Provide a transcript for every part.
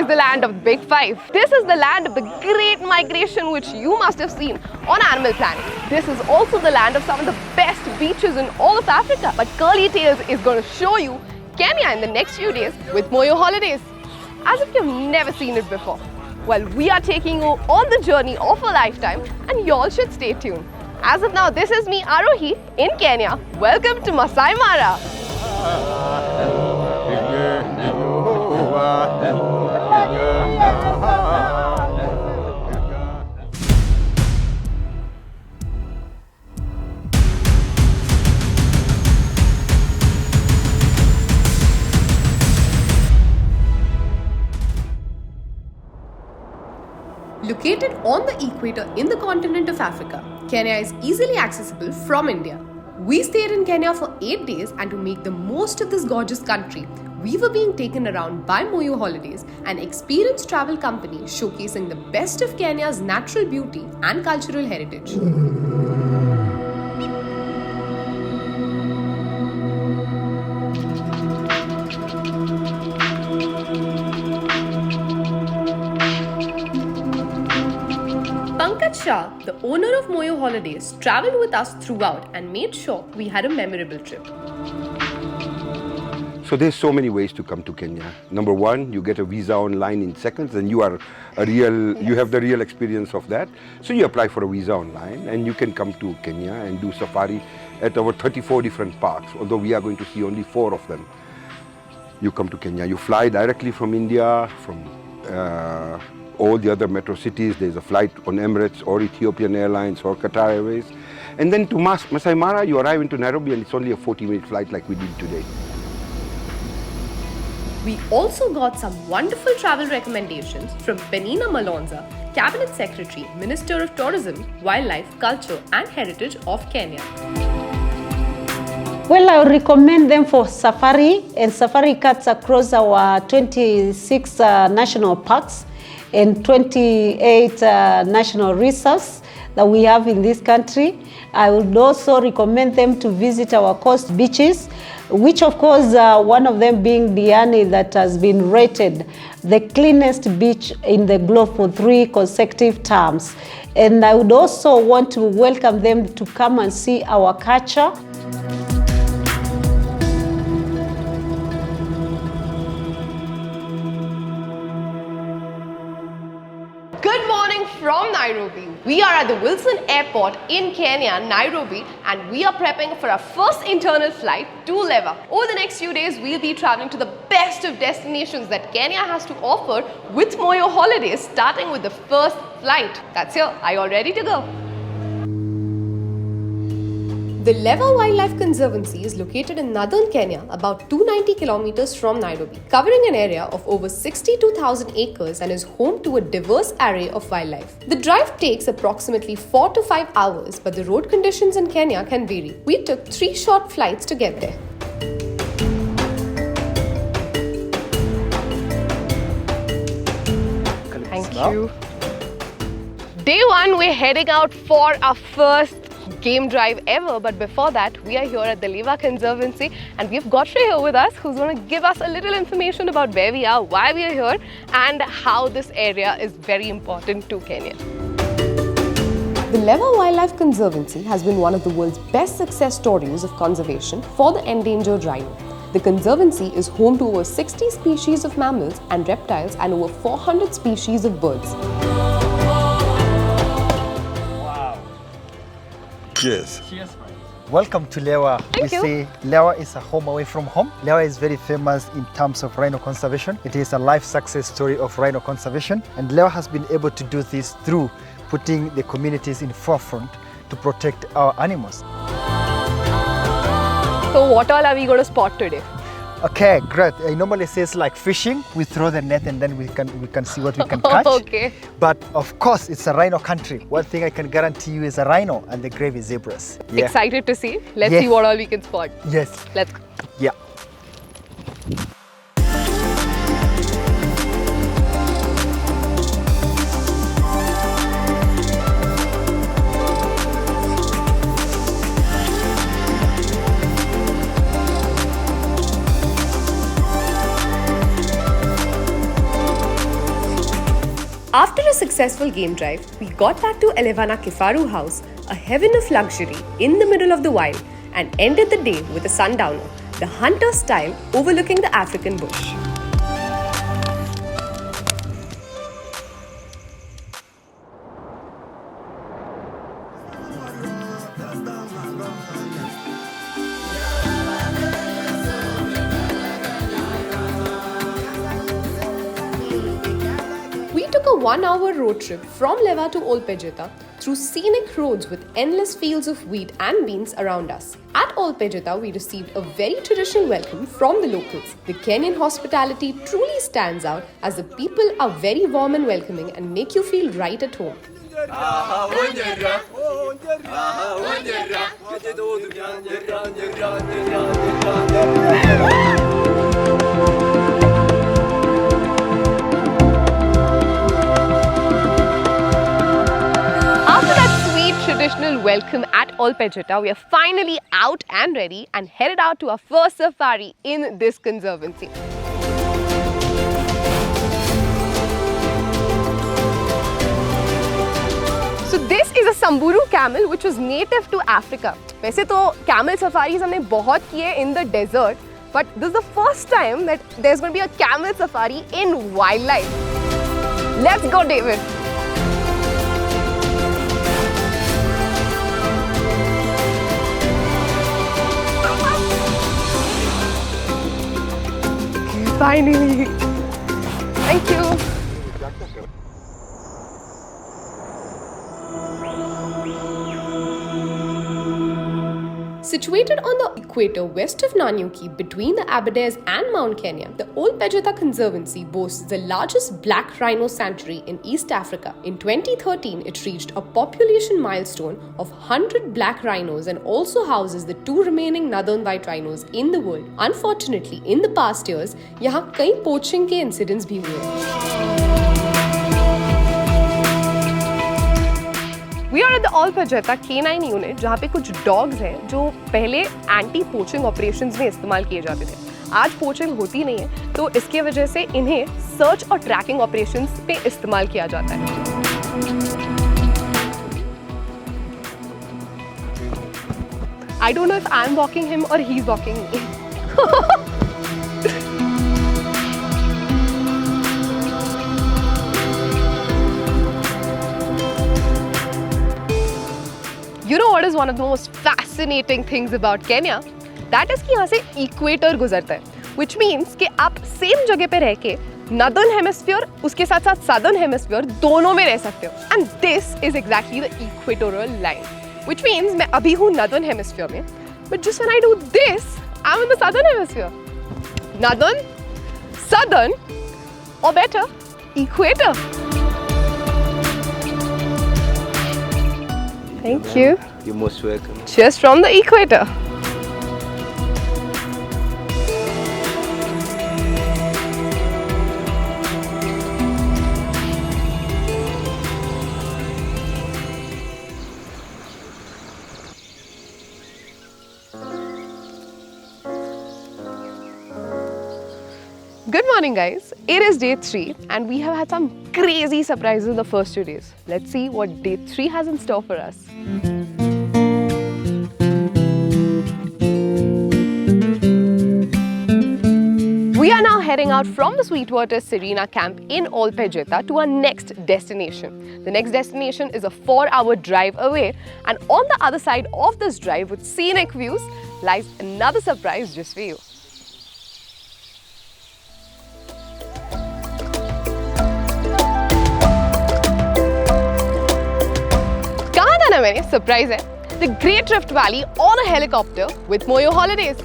is the land of the Big Five. This is the land of the Great Migration, which you must have seen on Animal Planet. This is also the land of some of the best beaches in all of Africa. But Curly Tails is going to show you Kenya in the next few days with Moyo Holidays. As if you've never seen it before. Well, we are taking you on the journey of a lifetime and y'all should stay tuned. As of now, this is me, Arohi, in Kenya. Welcome to Masai Mara. Located on the equator in the continent of Africa, Kenya is easily accessible from India. We stayed in Kenya for 8 days, and to make the most of this gorgeous country, we were being taken around by Moyo Holidays, an experienced travel company showcasing the best of Kenya's natural beauty and cultural heritage. Shah, the owner of Moyo Holidays, travelled with us throughout and made sure we had a memorable trip. So there's so many ways to come to Kenya. Number one, you get a visa online in seconds and you are you have the real experience of that. So you apply for a visa online and you can come to Kenya and do safari at our 34 different parks, although we are going to see only 4 of them. You come to Kenya, you fly directly from India, from all the other metro cities. There's a flight on Emirates or Ethiopian Airlines or Qatar Airways. And then to Masai Mara, you arrive into Nairobi and it's only a 40-minute flight like we did today. We also got some wonderful travel recommendations from Penina Malonza, Cabinet Secretary, Minister of Tourism, Wildlife, Culture and Heritage of Kenya. Well, I would recommend them for safari, and safari cuts across our 26 national parks and 28 national reserves that we have in this country. I would also recommend them to visit our coast beaches, which of course one of them being Diani, that has been rated the cleanest beach in the globe for 3 consecutive terms. And I would also want to welcome them to come and see our culture. From Nairobi. We are at the Wilson Airport in Kenya, Nairobi, and we are prepping for our first internal flight to Lewa. Over the next few days, we'll be traveling to the best of destinations that Kenya has to offer with Moyo Holidays, starting with the first flight. That's here. Are you all ready to go? The Lewa Wildlife Conservancy is located in northern Kenya, about 290 kilometers from Nairobi, covering an area of over 62,000 acres and is home to a diverse array of wildlife. The drive takes approximately 4 to 5 hours, but the road conditions in Kenya can vary. We took 3 short flights to get there. Thank you. Day 1, we're heading out for our first game drive ever, but before that we are here at the Lewa Conservancy and we've got Shrey here with us, who's going to give us a little information about where we are, why we are here and how this area is very important to Kenya. The Lewa Wildlife Conservancy has been one of the world's best success stories of conservation for the endangered rhino. The Conservancy is home to over 60 species of mammals and reptiles and over 400 species of birds. Cheers. Cheers. Welcome to Lewa. Thank you. Say Lewa is a home away from home. Lewa is very famous in terms of rhino conservation. It is a life success story of rhino conservation, and Lewa has been able to do this through putting the communities in forefront to protect our animals. So what all are we going to spot today? Okay, great. I normally says like fishing. We throw the net and then we can see what we can catch. Okay. But of course, it's a rhino country. One thing I can guarantee you is a rhino and the gravy zebras. Yeah. Excited to see. Let's Yes. see what all we can spot. Yes. Let's go. Yeah. a successful game drive, we got back to Elevana Kifaru House, a heaven of luxury in the middle of the wild, and ended the day with a sundowner, the hunter style overlooking the African bush. We took a 1-hour road trip from Lewa to Old Pejeta through scenic roads with endless fields of wheat and beans around us. At Old Pejeta, we received a very traditional welcome from the locals. The Kenyan hospitality truly stands out as the people are very warm and welcoming and make you feel right at home. Traditional welcome at Old Pejeta, we are finally out and ready and headed out to our first safari in this conservancy. So this is a Samburu camel which was native to Africa. वैसे तो camel safaris हमने बहुत किए in the desert, but this is the first time that there's going to be a camel safari in wildlife. Let's go, David. Finally. Thank you. Situated on the equator west of Nanyuki between the Aberdares and Mount Kenya, the Old Pejeta Conservancy boasts the largest black rhino sanctuary in East Africa. In 2013, it reached a population milestone of 100 black rhinos and also houses the 2 remaining northern white rhinos in the world. Unfortunately, in the past years, यहाँ कई poaching के incidents भी हुए हैं. We are at the Old Pejeta K9 unit, जहाँ पे कुछ dogs हैं जो पहले anti-poaching operations में इस्तेमाल किए जाते थे. आज poaching होती नहीं है, तो इसके वजह से इन्हें search और tracking operations पे इस्तेमाल किया जाता है. I don't know if I'm walking him or he's walking me. You know what is one of the most fascinating things about Kenya? That is कि यहाँ से equator गुजरता है, which means कि आप same जगह पे रह के northern hemisphere उसके साथ साथ southern hemisphere दोनों में रह सकते हो. And this is exactly the equatorial line, which means मैं अभी हूँ northern hemisphere में, but just when I do this, I'm in the southern hemisphere. Northern, southern, or better, equator. Thank you. You're most welcome. Just from the equator. Good morning, guys. It is day 3 and we have had some crazy surprises in the first 2 days. Let's see what day 3 has in store for us. We are now heading out from the Sweetwater Serena camp in Old Pejeta to our next destination. The next destination is a 4-hour drive away, and on the other side of this drive with scenic views lies another surprise just for you. मैंने surprise है the Great Rift Valley on a helicopter with Moyo Holidays.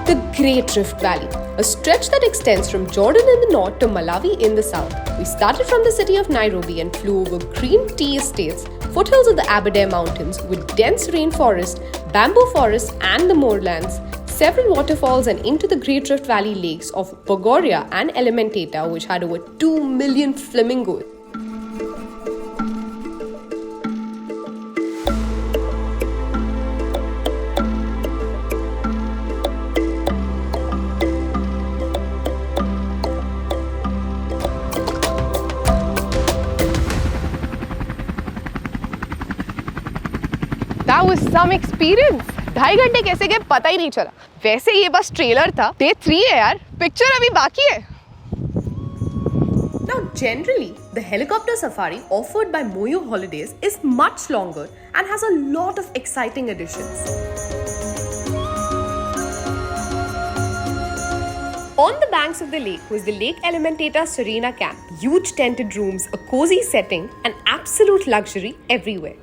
The Great Rift Valley, a stretch that extends from Jordan in the north to Malawi in the south. We started from the city of Nairobi and flew over green tea estates, foothills of the Aberdares Mountains with dense rainforest, bamboo forests and the moorlands, several waterfalls and into the Great Rift Valley lakes of Bogoria and Elementaita, which had over 2 million flamingos. was some experience. 2.5 घंटे कैसे गए पता ही नहीं चला. वैसे ये बस trailer था. Day 3 है यार. Picture अभी बाकी है. Now generally, the helicopter safari offered by Moyo Holidays is much longer and has a lot of exciting additions. On the banks of the lake was the Lake Elementaita Serena camp. Huge tented rooms, a cozy setting, and absolute luxury everywhere.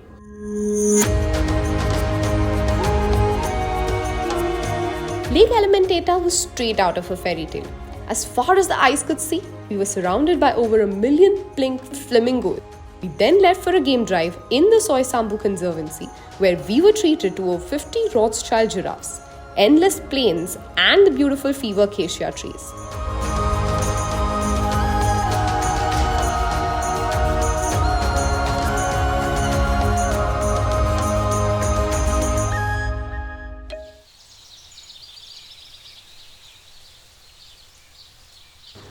Lake Elementaita was straight out of a fairy tale. As far as the eyes could see, we were surrounded by over 1 million pink flamingos. We then left for a game drive in the Jambo Conservancy, where we were treated to over 50 Rothschild giraffes, endless plains, and the beautiful fever acacia trees.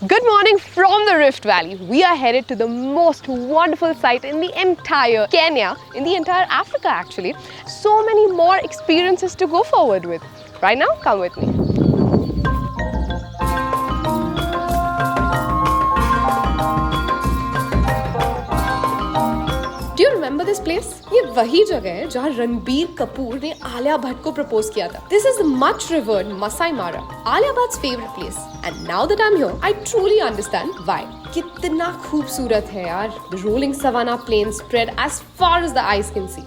Good morning from the Rift Valley. We are headed to the most wonderful site in the entire Kenya, in the entire Africa actually. So many more experiences to go forward with. Right now, come with me. Do you remember this place? ये वही जगह है जहाँ रणबीर कपूर ने आलिया भट्ट को propose किया था. This is the much revered Masai Mara, Alia Bhatt's favorite place. And now that I'm here, I truly understand why. कितना खूबसूरत है यार. The rolling savanna plains spread as far as the eyes can see.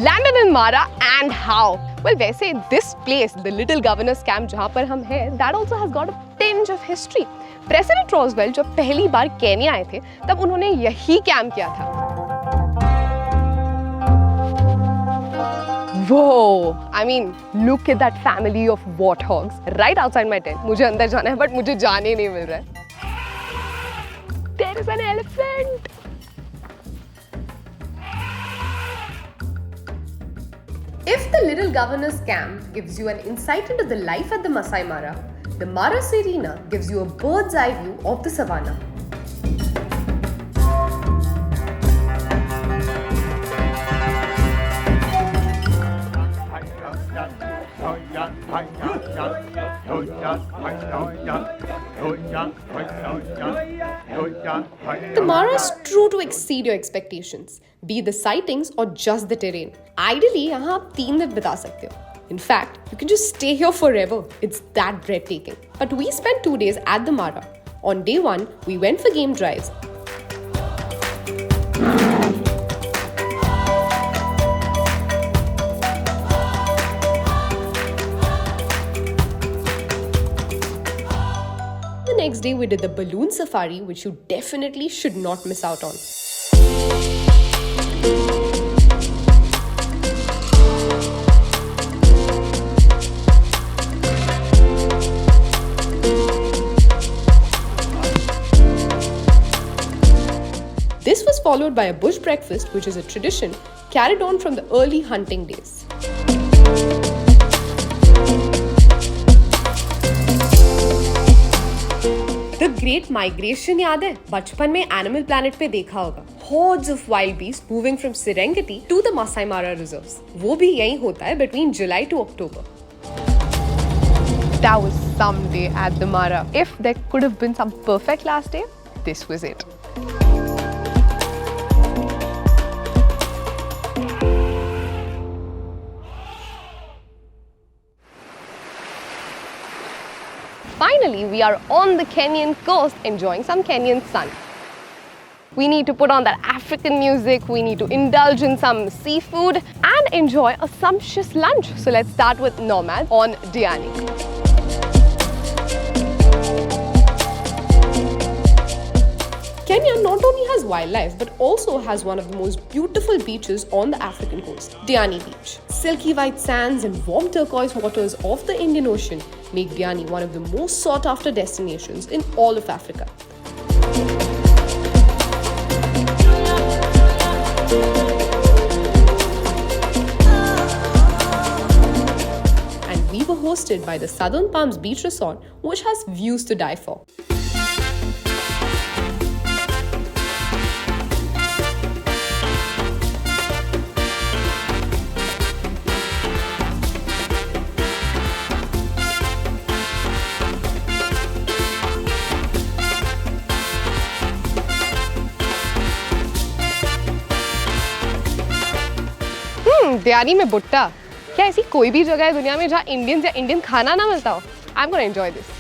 Landed in Mara, and how? Well, वैसे this place, the little governor's camp जहाँ पर हम हैं, that also has got a tinge of history. President Roosevelt जब पहली बार Kenya आए थे, तब उन्होंने यही कैंप किया था. Whoa! I mean, look at that family of warthogs right outside my tent. मुझे अंदर जाना है, but मुझे जाने नहीं मिल रहा है. There is an elephant. If the little governor's camp gives you an insight into the life at the Masai Mara, the Mara Serena gives you a bird's eye view of the savannah. The Mara is true to exceed your expectations, be the sightings or just the terrain. Ideally, यहाँ आप 3 दिन बिता सकते हो. In fact, you can just stay here forever. It's that breathtaking. But we spent 2 days at the Mara. On day 1, we went for game drives. The next day, we did the balloon safari, which you definitely should not miss out on. This was followed by a bush breakfast, which is a tradition carried on from the early hunting days. The Great Migration याद है? बचपन में Animal Planet पे देखा होगा. Hordes of wild beasts moving from Serengeti to the Masai Mara reserves. वो भी यही होता है between July to October. That was some day at the Mara. If there could have been some perfect last day, this was it. Finally, we are on the Kenyan coast enjoying some Kenyan sun. We need to put on that African music, we need to indulge in some seafood and enjoy a sumptuous lunch. So let's start with Nomad on Diani. Kenya not only has wildlife but also has one of the most beautiful beaches on the African coast, Diani Beach. Silky white sands and warm turquoise waters of the Indian Ocean make Diani one of the most sought after destinations in all of Africa. And we were hosted by the Southern Palms Beach Resort, which has views to die for. दियानी में बुट्टा? क्या ऐसी कोई भी जगह है दुनिया में जहाँ इंडियंस या इंडियन खाना ना मिलता हो? I'm gonna enjoy this.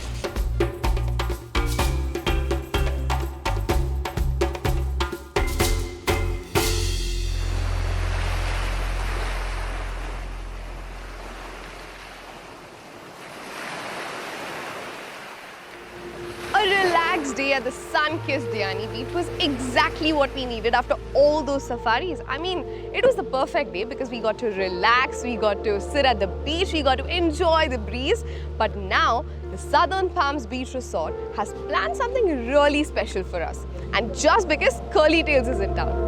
A relaxed day at the sun-kissed Diani Beach was exactly what we needed after all those safaris. I mean, it was the perfect day because we got to relax, we got to sit at the beach, we got to enjoy the breeze. But now, the Southern Palms Beach Resort has planned something really special for us. And just because Curly Tails is in town.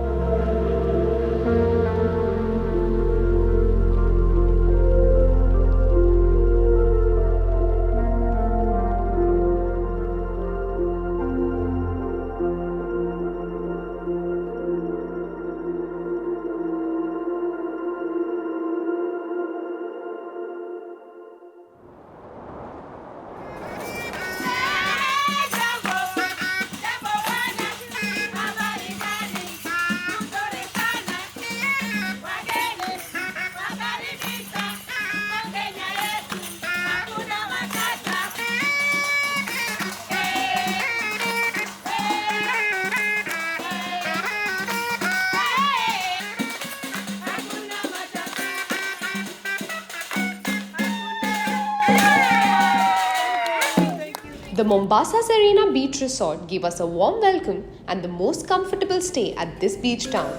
The Mombasa Serena Beach Resort gave us a warm welcome and the most comfortable stay at this beach town.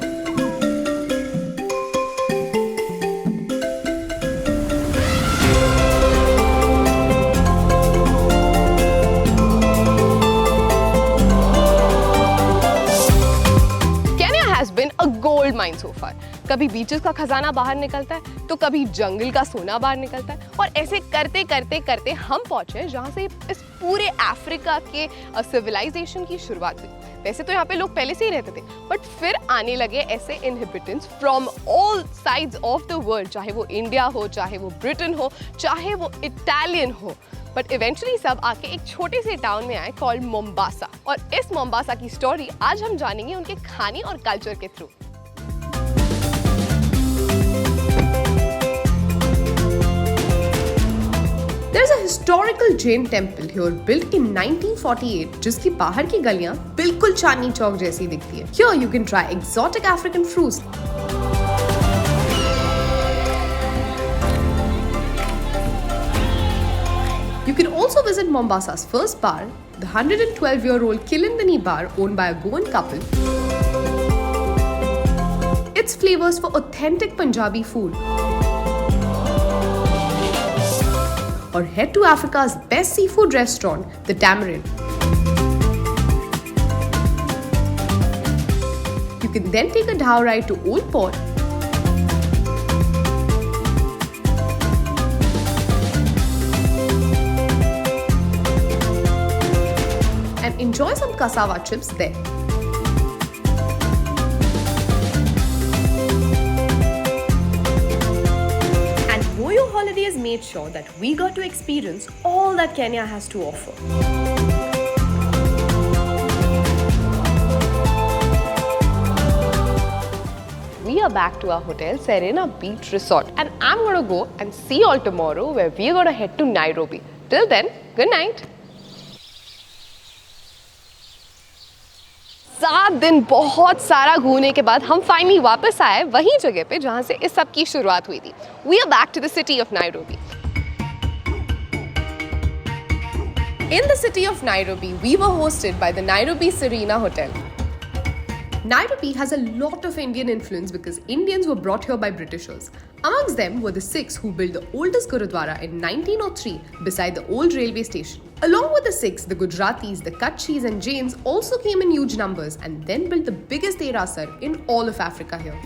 Kenya has been a gold mine so far. कभी beaches का खजाना बाहर निकलता है तो कभी जंगल का सोना बाहर निकलता है और ऐसे करते करते करते हम पहुंचे जहां से इस पूरे अफ्रीका के सिविलाइजेशन की शुरुआत हुई। वैसे तो यहाँ पे लोग पहले से ही रहते थे बट फिर आने लगे ऐसे inhabitants from all sides of the world, चाहे वो इंडिया हो, चाहे वो ब्रिटेन हो, चाहे वो इटालियन हो, बट इवेंचुअली सब आके एक छोटे से टाउन में आए कॉल्ड मोम्बासा। और इस मोम्बासा की स्टोरी आज हम जानेंगे उनके खाने और कल्चर के through. There's a historical Jain temple here built in 1948 जिसकी बाहर की गलियां बिल्कुल चांदनी चौक जैसी दिखती है। Here you can try exotic African fruits. You can also visit Mombasa's first bar, the 112-year-old Kilindani bar owned by a Goan couple. It's flavors for authentic Punjabi food. Or head to Africa's best seafood restaurant, the Tamarind. You can then take a dhow ride to Old Port and enjoy some cassava chips there. Moyo Holidays made sure that we got to experience all that Kenya has to offer. We are back to our hotel, Serena Beach Resort, and I'm going to go and see you all tomorrow where we are going to head to Nairobi. Till then, good night. 7 दिन बहुत सारा घूमने के बाद हम finally वापस आए वही जगह पे जहां से इस सब की शुरुआत हुई थी। We are back to the city of Nairobi. In the city of Nairobi, we were hosted by the Nairobi Serena Hotel. Nairobi has a lot of Indian influence because Indians were brought here by Britishers. Amongst them were the Sikhs who built the oldest Gurudwara in 1903 beside the old railway station. Along with the Sikhs, the Gujaratis, the Kutchis and Jains also came in huge numbers and then built the biggest Derasar in all of Africa here.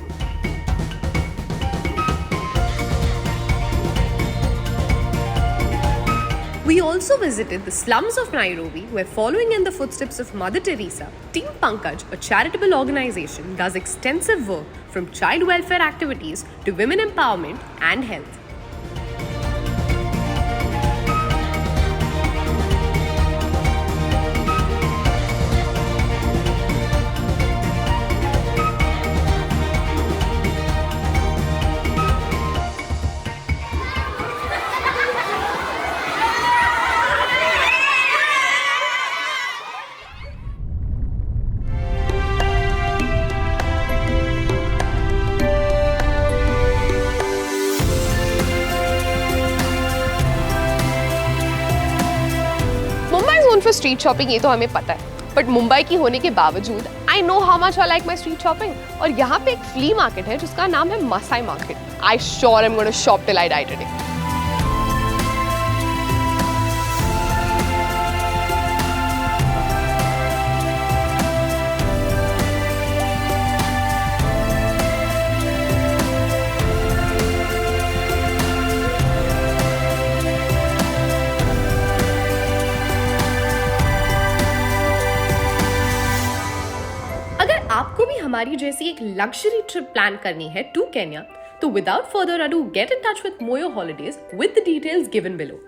We also visited the slums of Nairobi where, following in the footsteps of Mother Teresa, Team Pankaj, a charitable organization, does extensive work from child welfare activities to women empowerment and health. For street shopping ये तो हमें पता है, but Mumbai की होने के बावजूद I know how much I like my street shopping. और यहाँ पे एक फ्ली मार्केट है जिसका नाम है Masai market. I sure I am gonna shop till I die today. आपको भी हमारी जैसी एक लग्जरी ट्रिप प्लान करनी है टू केन्या, तो without further ado get in touch with मोयो holidays with the details given below.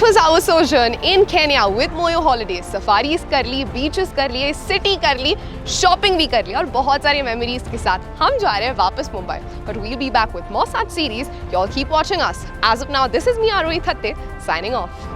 Was our sojourn in Kenya with Moyo Holidays. Safaris कर ली, beaches कर लिए, city कर ली, shopping भी कर ली और बहुत सारी memories के साथ हम जा रहे हैं वापस Mumbai. But we'll be back with more such series. You all keep watching us. As of now, this is me, Arohi Thatte, signing off.